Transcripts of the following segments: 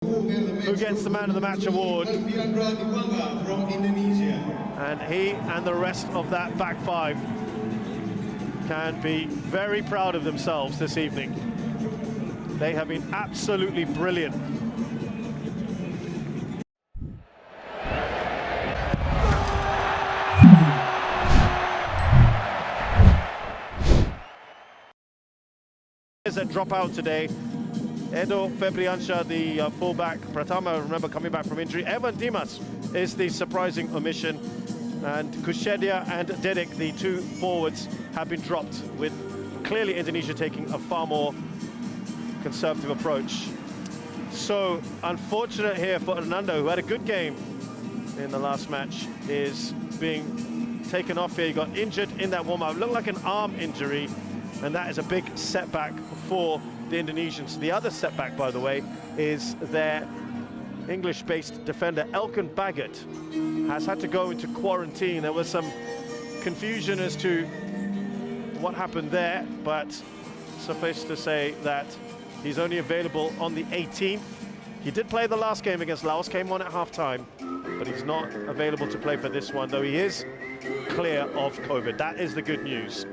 who gets the Man of the Match award. Alfeandra Dewangga from Indonesia. And he and the rest of that back five can be very proud of themselves this evening. They have been absolutely brilliant. That drop out today. Edo Febriansha, the fullback. Pratama, remember, coming back from injury. Evan Dimas is the surprising omission. And Kushedia and Dedek, the two forwards, have been dropped, with clearly Indonesia taking a far more conservative approach. So, unfortunate here for Hernando, who had a good game in the last match, is being taken off here. He got injured in that warm-up. Looked like an arm injury, and that is a big setback for the Indonesians. The other setback, by the way, is their English-based defender Elkan Baggett has had to go into quarantine. There was some confusion as to what happened there, but suffice to say that he's only available on the 18th. He did play the last game against Laos, came on at half-time, but he's not available to play for this one, though he is clear of COVID. That is the good news.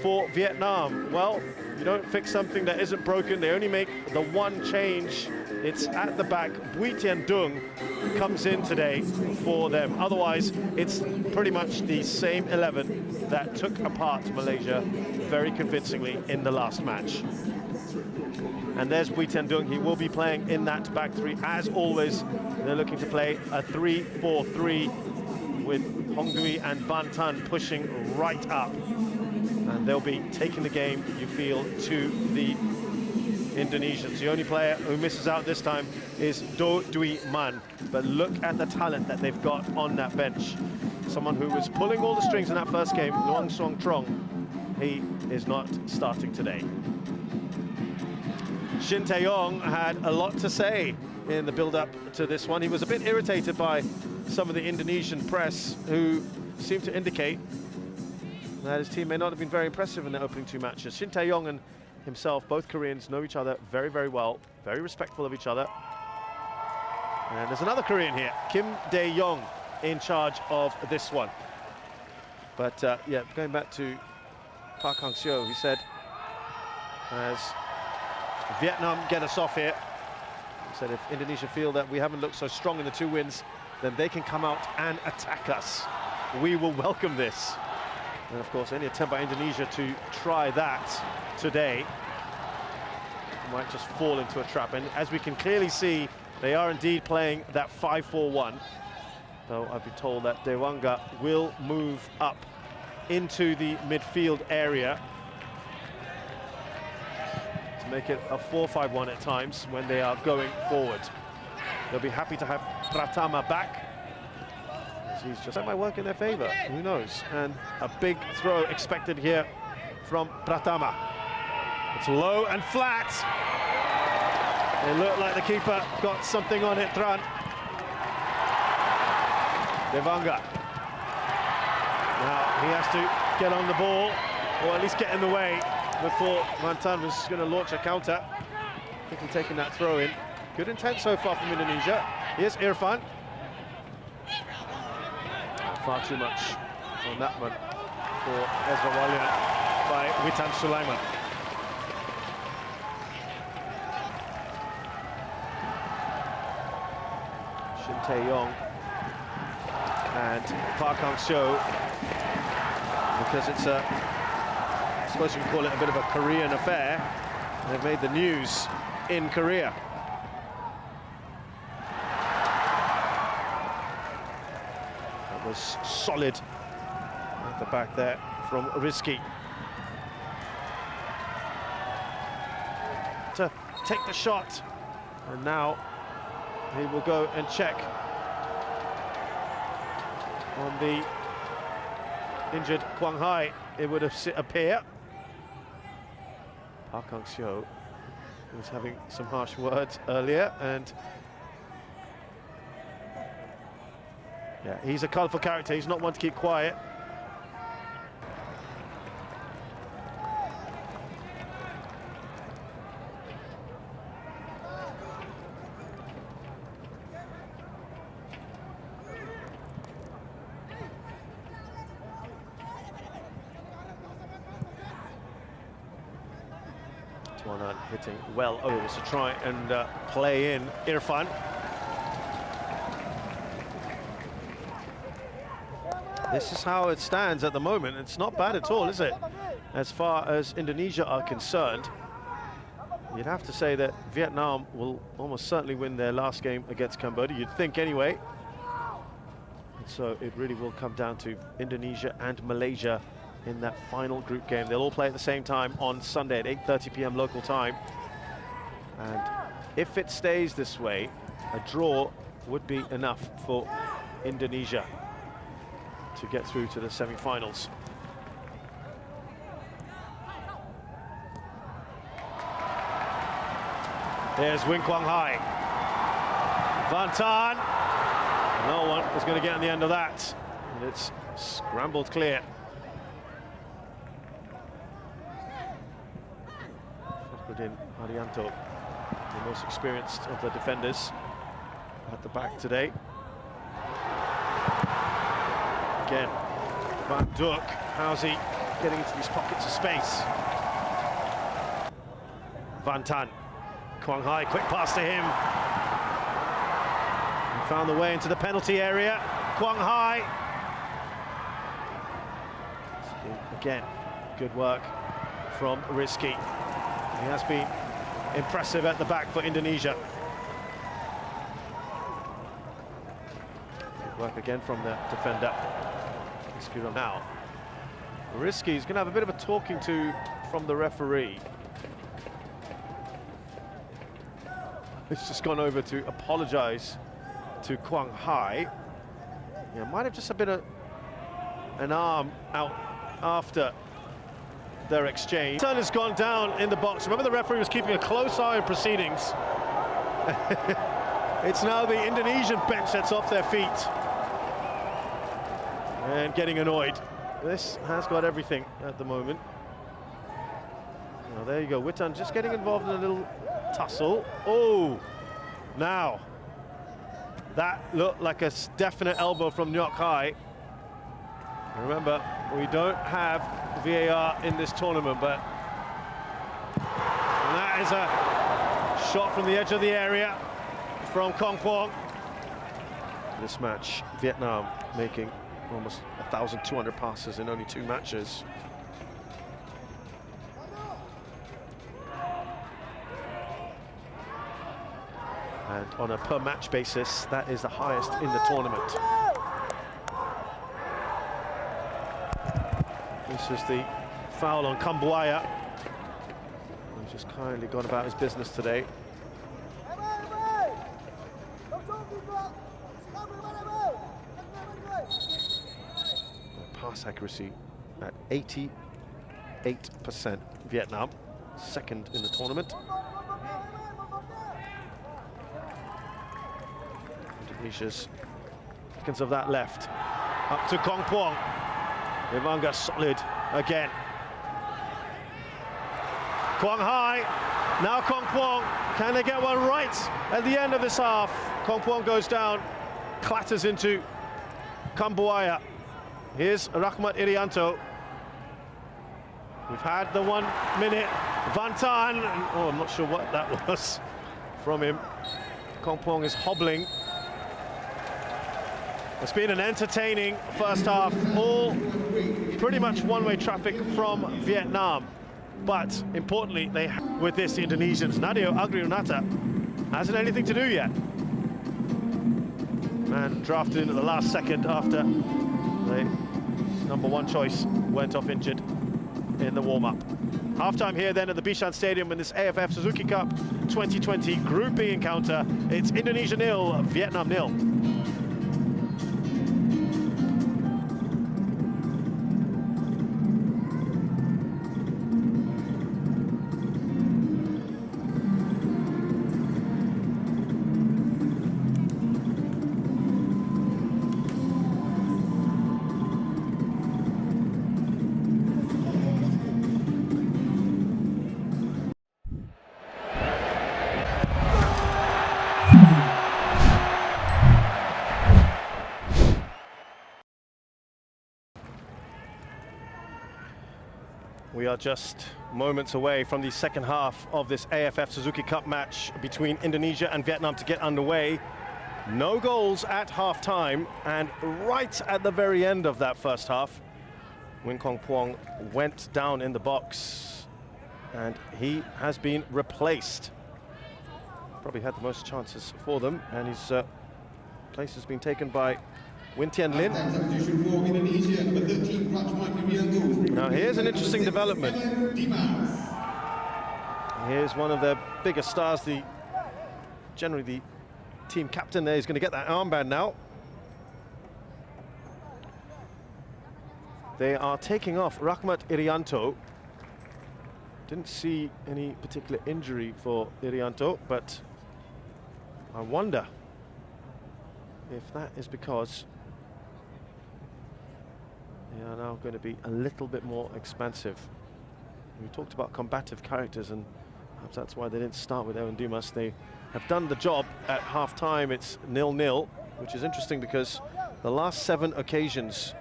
For Vietnam, well, you don't fix something that isn't broken. They only make the one change. It's at the back. Bui Tian Dung comes in today for them. Otherwise, it's pretty much the same 11 that took apart Malaysia very convincingly in the last match. And there's Bui Tian Dung. He will be playing in that back three. As always, they're looking to play a 3-4-3 with Hong Dui and Van Tan pushing right up. And they'll be taking the game, you feel, to the Indonesians. The only player who misses out this time is Do Dui Man. But look at the talent that they've got on that bench. Someone who was pulling all the strings in that first game, Luang Song Trong. He is not starting today. Shin Tae-yong had a lot to say in the build-up to this one. He was a bit irritated by some of the Indonesian press, who seemed to indicate that his team may not have been very impressive in their opening two matches. Shin Tae-yong and himself, both Koreans, know each other very, very well, very respectful of each other. And there's another Korean here, Kim Dae-yong, in charge of this one. But yeah, going back to Park Hang-seo, he said, as Vietnam get us off here, he said if Indonesia feel that we haven't looked so strong in the two wins, then they can come out and attack us. We will welcome this. And of course, any attempt by Indonesia to try that today might just fall into a trap. And as we can clearly see, they are indeed playing that 5-4-1. Though I've been told that Dewangga will move up into the midfield area to make it a 4-5-1 at times when they are going forward. They'll be happy to have Pratama back. He's just that might work in their favor, who knows? And a big throw expected here from Pratama. It's low and flat. It looked like the keeper got something on it, Tran. Dewangga. Now he has to get on the ball, or at least get in the way before Van Tan was going to launch a counter. Quickly taking that throw in. Good intent so far from Indonesia. Here's Irfan. Far too much on that one for Ezra Walian by Witan Sulaiman. Shin Tae-yong and Park Hang-seo, because it's a, I suppose you can call it a bit of a Korean affair. They've made the news in Korea. Was solid at the back there from Rizki to take the shot, and now he will go and check on the injured Quang Hai. It would appear Park Hang-seo was having some harsh words earlier, and yeah, he's a colourful character. He's not one to keep quiet. Ramadan hitting well over to try and play in Irfan. This is how it stands at the moment. It's not bad at all, is it? As far as Indonesia are concerned, you'd have to say that Vietnam will almost certainly win their last game against Cambodia, you'd think anyway. And so it really will come down to Indonesia and Malaysia in that final group game. They'll all play at the same time on Sunday at 8:30 p.m. local time. And if it stays this way, a draw would be enough for Indonesia to get through to the semi-finals. There's Wing Kwang Hai. Van Tan. No one is going to get on the end of that. And it's scrambled clear. Fakhruddin Arianto, the most experienced of the defenders at the back today. Again, Van Dijk, how's he getting into these pockets of space? Van Tan, Kwang Hai, quick pass to him. He found the way into the penalty area. Kwang Hai. Again, good work from Rizky. He has been impressive at the back for Indonesia. Good work again from the defender. Now, Rizky is going to have a bit of a talking to from the referee. He's just gone over to apologise to Kwang Hai. Yeah, might have just been an arm out after their exchange. Sun has gone down in the box. Remember, the referee was keeping a close eye on proceedings. It's now the Indonesian bench that's off their feet and getting annoyed. This has got everything at the moment. Now there you go, Witan just getting involved in a little tussle. Oh, now that looked like a definite elbow from Nyok Hai. Remember, we don't have VAR in this tournament, but and that is a shot from the edge of the area from Kong Kwong. This match, Vietnam making almost 1,200 passes in only 2 matches. And on a per match basis, that is the highest in the tournament. This is the foul on Kambuaya. He's just kindly gone about his business today. Pass accuracy at 88%. Vietnam, second in the tournament. Indonesia's seconds of that left. Up to Kong Puong. Dewangga solid again. Kwang Hai, now Kong Puong. Can they get one right at the end of this half? Kong Puong goes down, clatters into Kambuaya. Here's Rahmat Irianto. We've had the 1 minute. Van Tan. Oh, I'm not sure what that was from him. Kong Puong is hobbling. It's been an entertaining first half, all pretty much one-way traffic from Vietnam. But importantly, with this, the Indonesians, Nadio Agriunata hasn't anything to do yet. And drafted in at the last second after the #1 choice went off injured in the warm-up. Half-time here then at the Bishan Stadium in this Aff Suzuki Cup 2020 Group B encounter. It's Indonesia 0, Vietnam 0. We are just moments away from the second half of this Aff Suzuki Cup match between Indonesia and Vietnam to get underway. No goals at half-time, and right at the very end of that first half, Win Kong Puong went down in the box, and he has been replaced. Probably had the most chances for them, and his place has been taken by Win Tien Lin. Now here's an interesting development. Here's one of their biggest stars, generally the team captain there. He's going to get that armband now. They are taking off Rahmat Irianto. Didn't see any particular injury for Irianto, but I wonder if that is because they are now going to be a little bit more expansive. We talked about combative characters, and perhaps that's why they didn't start with Evan Dimas. They have done the job at half-time. It's 0-0, which is interesting because the last 7 occasions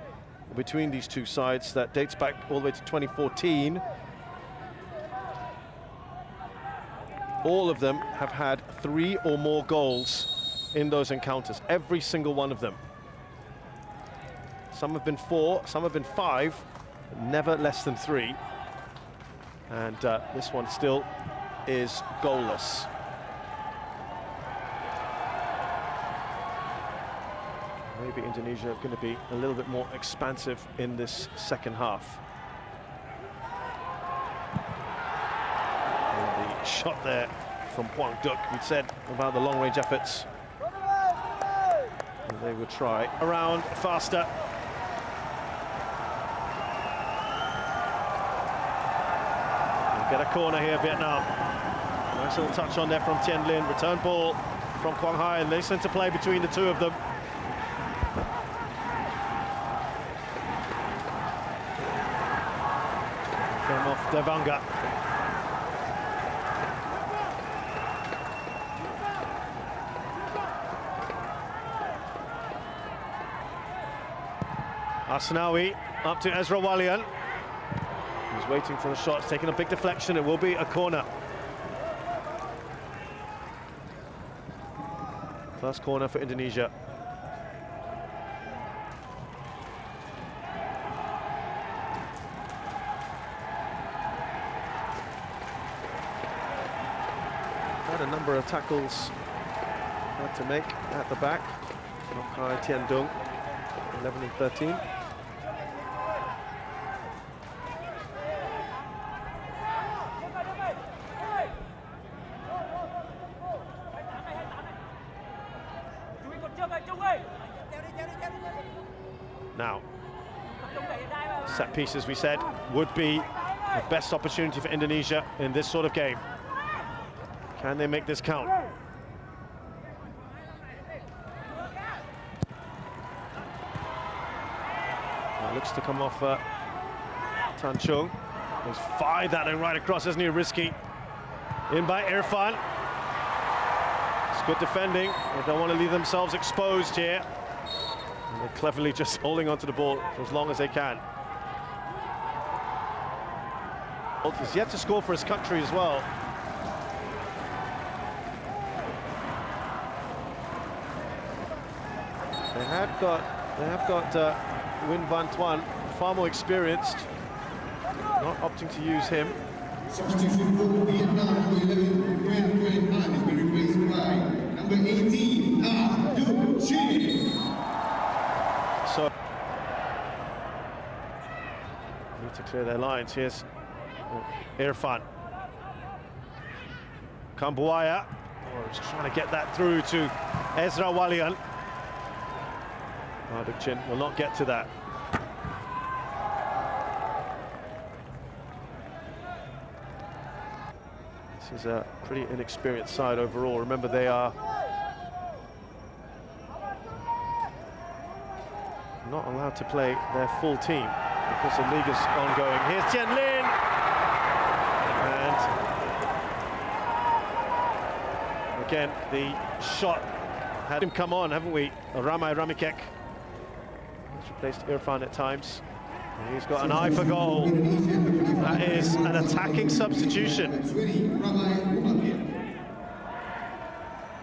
between these two sides, that dates back all the way to 2014, all of them have had 3 or more goals in those encounters, every single one of them. Some have been 4, some have been 5, never less than 3. And this one still is goalless. Maybe Indonesia are going to be a little bit more expansive in this second half. And the shot there from Quang Duc, we said about the long-range efforts. And they would try around faster. Get a corner here, Vietnam. Nice little touch on there from Tien Lin. Return ball from Quang Hai, and nice interplay between the two of them. Came off Dewangga. Asnawi up to Ezra Walian. He's waiting for the shot, it's taking a big deflection, it will be a corner. First corner for Indonesia. Had a number of tackles had to make at the back. Hai Tien Dung, 11 and 13. Now, set pieces, we said, would be the best opportunity for Indonesia in this sort of game. Can they make this count? Looks to come off Tan Chung. He's fired that right across, isn't he? Risky. In by Irfan. It's good defending. They don't want to leave themselves exposed here. And they're cleverly just holding onto the ball for as long as they can. He's yet to score for his country as well. They have got Win Van Tuan, far more experienced, not opting to use him. Substitution for Vietnam, number 11, Nguyen has been replaced by number 18, Aff Suzuki. So, need to clear their lines. Here's Irfan. Kambuaya, just trying to get that through to Ezra Walian. Duc Chin will not get to that. This is a pretty inexperienced side overall. Remember, they are not allowed to play their full team because the league is ongoing. Here's Tien Lin! And again, the shot had him come on, haven't we? Ramai Ramikek has replaced Irfan at times. He's got an eye for goal. That is an attacking substitution.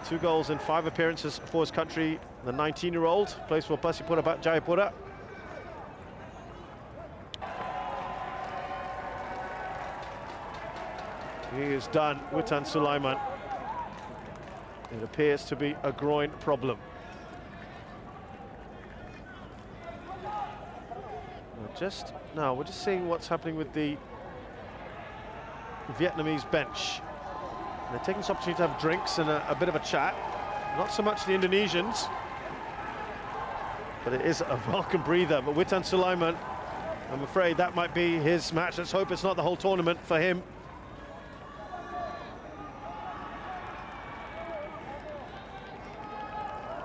2 goals in 5 appearances for his country. The 19-year-old plays for Persipura Jayapura. He is done, Witan Sulaiman. It appears to be a groin problem. We're just seeing what's happening with the Vietnamese bench. They're taking this opportunity to have drinks and a bit of a chat. Not so much the Indonesians, but it is a welcome breather. But Witan Sulaiman, I'm afraid that might be his match. Let's hope it's not the whole tournament for him.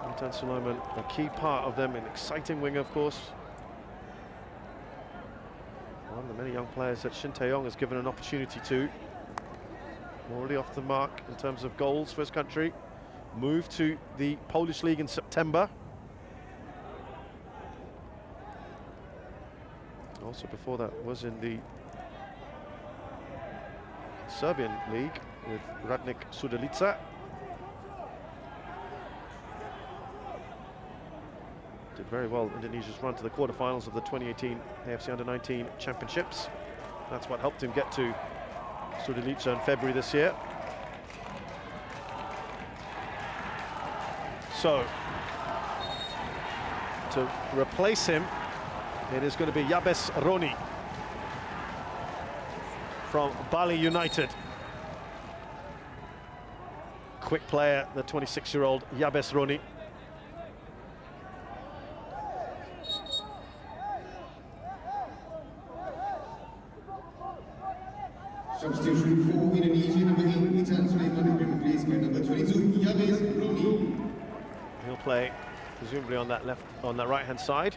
Witan Sulaiman, a key part of them, an exciting winger, of course. One of the many young players that Shin Tae-yong has given an opportunity to. Already off the mark in terms of goals for his country. Moved to the Polish League in September. Also before that was in the Serbian League with Radnik Sudelica. Did very well Indonesia's run to the quarterfinals of the 2018 AFC Under-19 Championships. That's what helped him get to Sudelica in February this year. So, to replace him, it is going to be Yabes Roni from Bali United. Quick player, the 26-year-old Yabes Roni. Substitution for Indonesia, number 8, Witan Sulaiman, replaced by number 22, Yabes Roni. He'll play presumably on that right-hand side.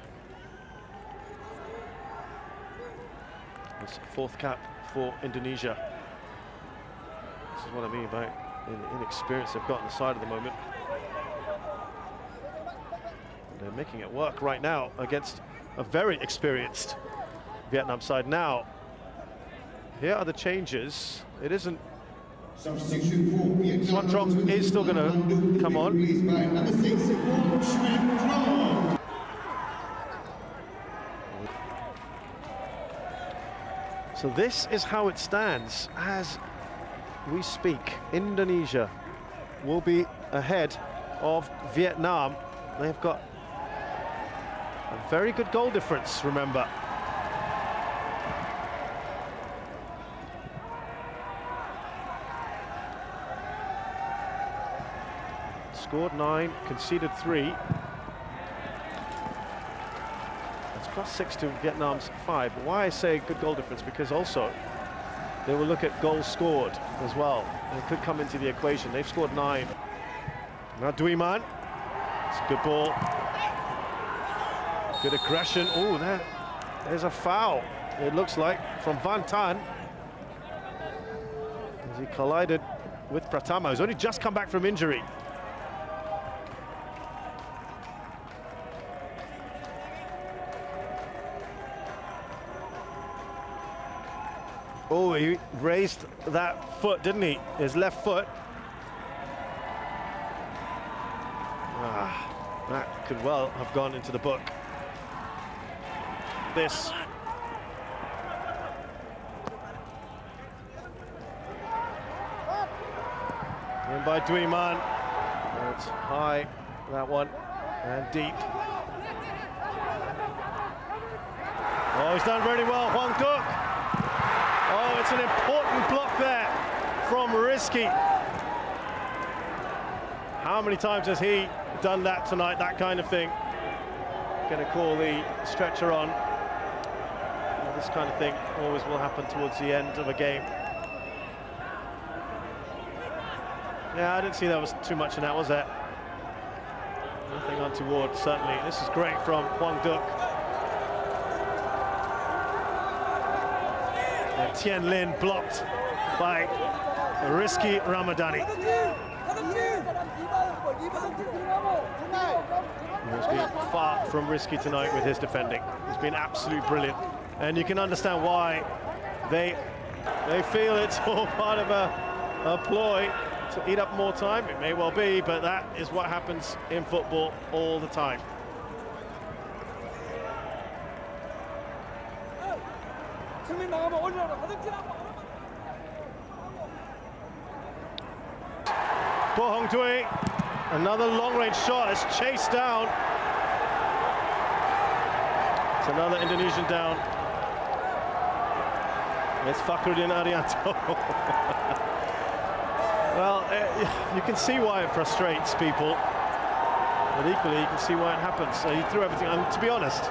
It's 4th cap for Indonesia. This is what I mean by the inexperience they've got on the side at the moment. They're making it work right now against a very experienced Vietnam side. Now, here are the changes. It isn't. Substitution for Vietnam. Swan Trong is still going to come on. Number 6, Swan Trong. So this is how it stands as we speak. Indonesia will be ahead of Vietnam. They've got a very good goal difference, remember. Scored 9, conceded 3. That's +6 to Vietnam's 5. Why I say good goal difference? Because also they will look at goals scored as well. It could come into the equation. They've scored 9. Now Duiman. It's a good ball. Good aggression. Oh, there's a foul. It looks like from Van Tan as he collided with Pratama, who's only just come back from injury. Oh, he raised that foot, didn't he? His left foot. That could well have gone into the book. This. In by Duiman. It's high, that one, and deep. Oh, he's done really well, Hwang Duk. Oh, it's an important block there from Risky. How many times has he done that tonight, that kind of thing? Going to call the stretcher on. This kind of thing always will happen towards the end of a game. Yeah, I didn't see there was too much in that, was there? Nothing untoward, certainly. This is great from Hwang Duk. Tien Lin blocked by Rizky Ramadhani. He's been far from risky tonight with his defending. He's been absolutely brilliant. And you can understand why they feel it's all part of a ploy to eat up more time. It may well be, but that is what happens in football all the time. Duel, another long-range shot is chased down. It's another Indonesian down. It's Fakhruddin Arianto. Well, you can see why it frustrates people, but equally you can see why it happens. So he threw everything. And to be honest,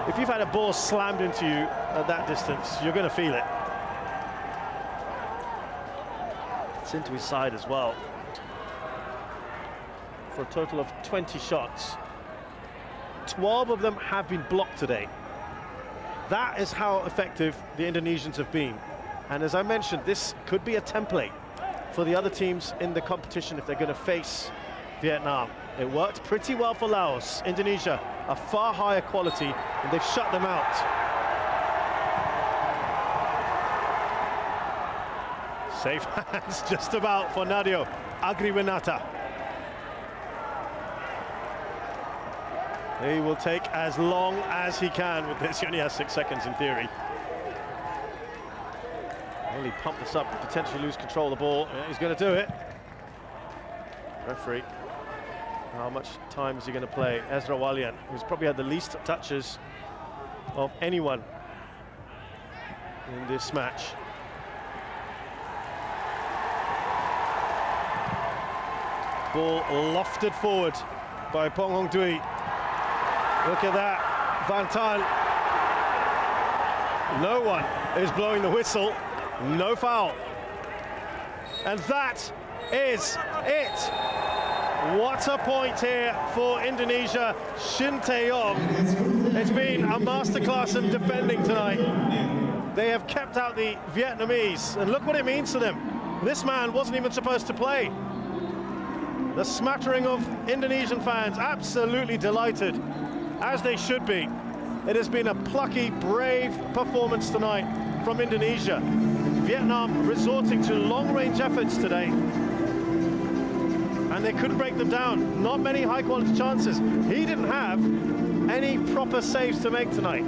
if you've had a ball slammed into you at that distance, you're going to feel it. It's into his side as well. For a total of 20 shots. 12 of them have been blocked today. That is how effective the Indonesians have been. And as I mentioned, this could be a template for the other teams in the competition if they're going to face Vietnam. It worked pretty well for Laos. Indonesia, a far higher quality, and they've shut them out. Safe hands just about for Nadio Agriwinata. He will take as long as he can with this. He only has 6 seconds in theory. Will he pump this up and potentially lose control of the ball? Yeah, he's going to do it. Referee. How much time is he going to play? Ezra Walian, who's probably had the least touches of anyone in this match. Ball lofted forward by Pong Hong Dui. Look at that, Van Taal. No one is blowing the whistle, no foul. And that is it. What a point here for Indonesia. Shin Tae-yong. It's been a masterclass in defending tonight. They have kept out the Vietnamese, and look what it means to them. This man wasn't even supposed to play. The smattering of Indonesian fans absolutely delighted, as they should be. It has been a plucky, brave performance tonight from Indonesia. Vietnam resorting to long-range efforts today, and they couldn't break them down. Not many high-quality chances. He didn't have any proper saves to make tonight.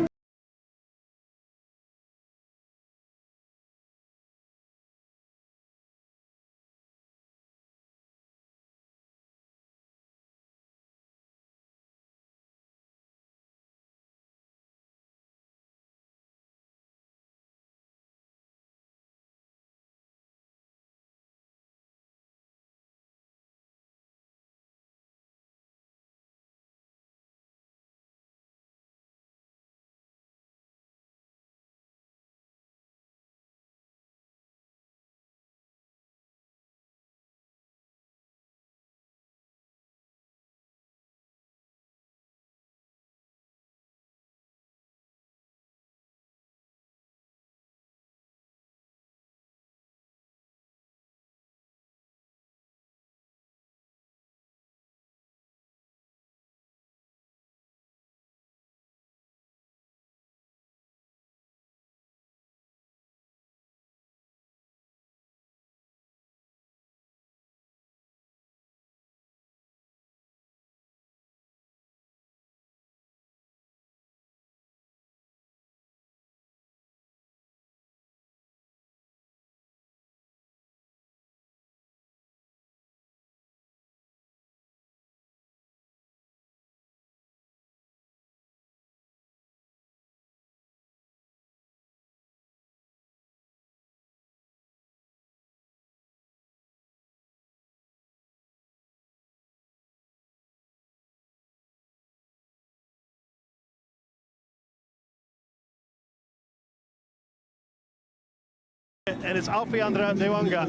And it's Alfeandra Dewangga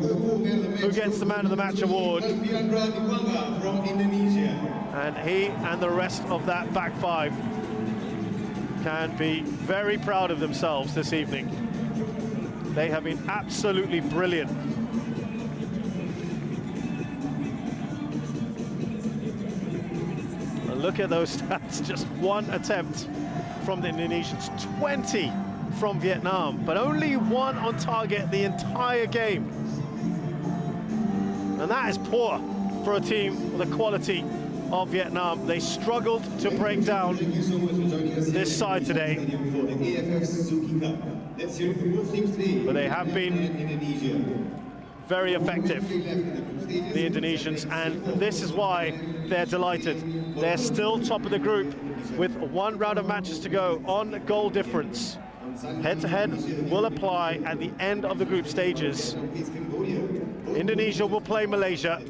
who gets the Man of the Match award. Alfeandra Dewangga from Indonesia. And he and the rest of that back five can be very proud of themselves this evening. They have been absolutely brilliant. And look at those stats, just one attempt from the Indonesians, 20 from Vietnam, but only 1 on target the entire game. And that is poor for a team with the quality of Vietnam. They struggled to break down this side today, but they have been very effective, the Indonesians, and this is why they're delighted. They're still top of the group with 1 round of matches to go on goal difference. Head-to-head will apply at the end of the group stages. Indonesia will play Malaysia,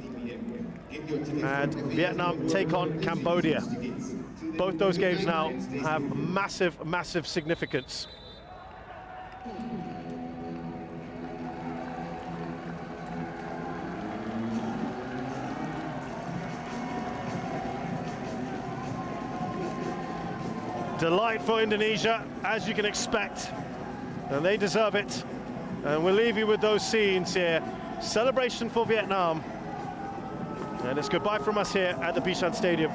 and Vietnam take on Cambodia. Both those games now have massive, massive significance. Delight for Indonesia, as you can expect, and they deserve it. And we'll leave you with those scenes here. Celebration for Vietnam. And it's goodbye from us here at the Bishan Stadium.